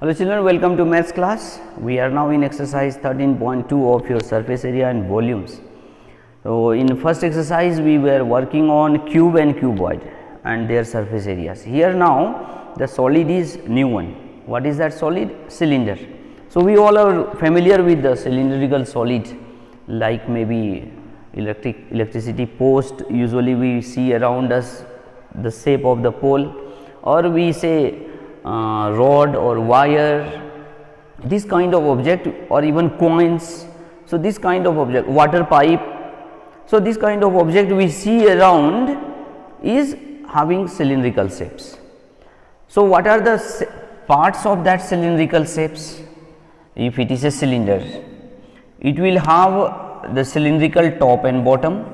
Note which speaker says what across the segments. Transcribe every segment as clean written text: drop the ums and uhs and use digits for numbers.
Speaker 1: Hello children, welcome to maths class. We are now in exercise 13.2 of your surface area and volumes. So, in first exercise we were working on cube and cuboid and their surface areas. Here now the solid is new one. What is that solid? Cylinder. So, we all are familiar with the cylindrical solid, like maybe electricity post. Usually we see around us the shape of the pole, or we say rod or wire, this kind of object, or even coins. So, this kind of object, water pipe. So, this kind of object we see around is having cylindrical shapes. So, what are the parts of that cylindrical shapes? If it is a cylinder, it will have the cylindrical top and bottom,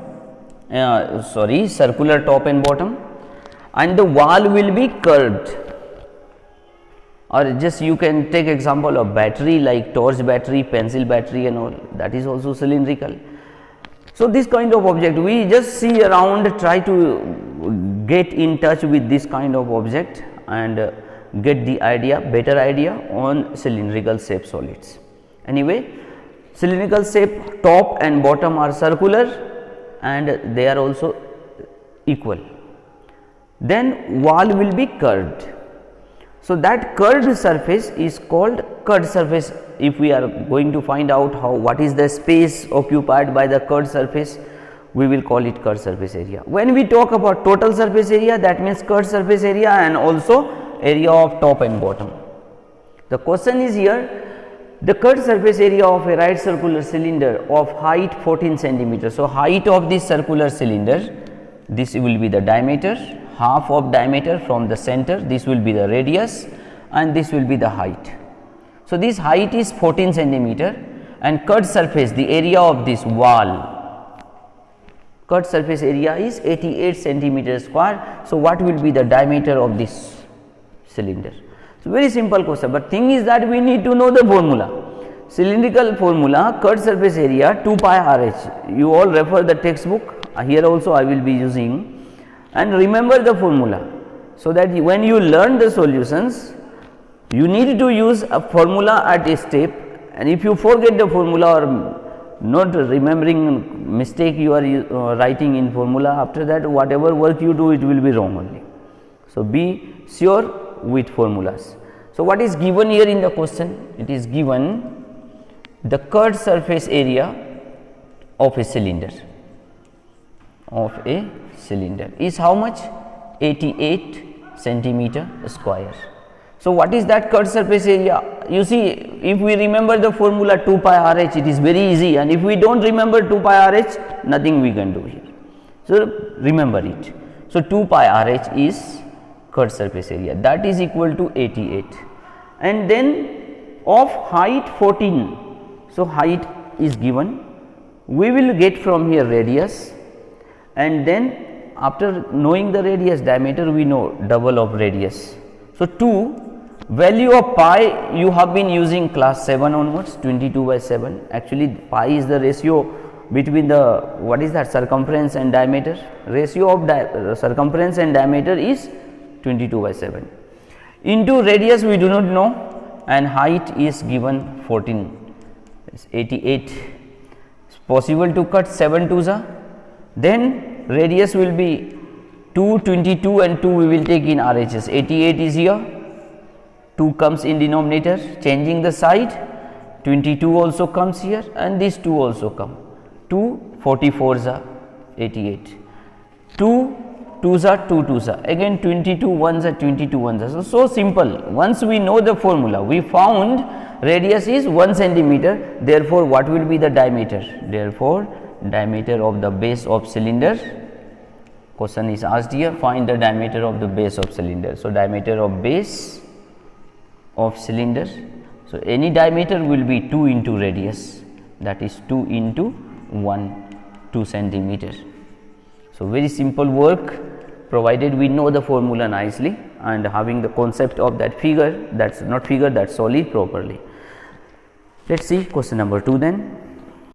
Speaker 1: circular top and bottom, and the wall will be curved. Or just you can take example of battery like torch battery, pencil battery and all, that is also cylindrical. So, this kind of object we just see around, try to get in touch with this kind of object and get the idea, better idea on cylindrical shape solids. Anyway, cylindrical shape top and bottom are circular and they are also equal. Then wall will be curved. So, that curved surface is called curved surface. If we are going to find out what is the space occupied by the curved surface, we will call it curved surface area. When we talk about total surface area, that means curved surface area and also area of top and bottom. The question is here, the curved surface area of a right circular cylinder of height 14 centimeter. So, height of this circular cylinder, this will be the diameter, half of diameter from the center, this will be the radius and this will be the height. So, this height is 14 centimeter and curved surface, the area of this wall, curved surface area is 88 centimeter square. So, what will be the diameter of this cylinder? So, very simple question, but thing is that we need to know the formula. Cylindrical formula, curved surface area 2 pi RH. You all refer the textbook, here also I will be using, and remember the formula, so that when you learn the solutions you need to use a formula at a step, and if you forget the formula or not remembering, mistake you are writing in formula, after that whatever work you do it will be wrong only. So, be sure with formulas. So, what is given here in the question? It is given the curved surface area of a cylinder is how much? 88 centimeter square. So, what is that curved surface area? You see, if we remember the formula 2 pi RH, it is very easy, and if we do not remember 2 pi RH, nothing we can do here. So, remember it. So, 2 pi RH is curved surface area, that is equal to 88, and then of height 14. So, height is given, we will get from here radius, and then after knowing the radius, diameter we know double of radius. So, 2 value of pi you have been using class 7 onwards, 22/7. Actually, pi is the ratio between the, what is that, circumference and diameter. Ratio of circumference and diameter is 22/7 into radius we do not know, and height is given 14, 88. It's possible to cut 7 2s are. Then radius will be 2, 22 and 2 we will take in RHS. 88 is here, 2 comes in denominator, changing the side, 22 also comes here and these 2 also come. 2 44s are 88, 2 2s are 2 2s are, again 22 1s are 22 1s are. So simple. Once we know the formula, we found radius is 1 centimeter, therefore what will be the diameter? Therefore, diameter of the base of cylinder. Question is asked here, find the diameter of the base of cylinder. So, diameter of base of cylinder. So, any diameter will be 2 into radius, that is 2 into 2 centimeter. So, very simple work, provided we know the formula nicely and having the concept of that figure, that is not figure, that solid properly. Let us see question number 2 then.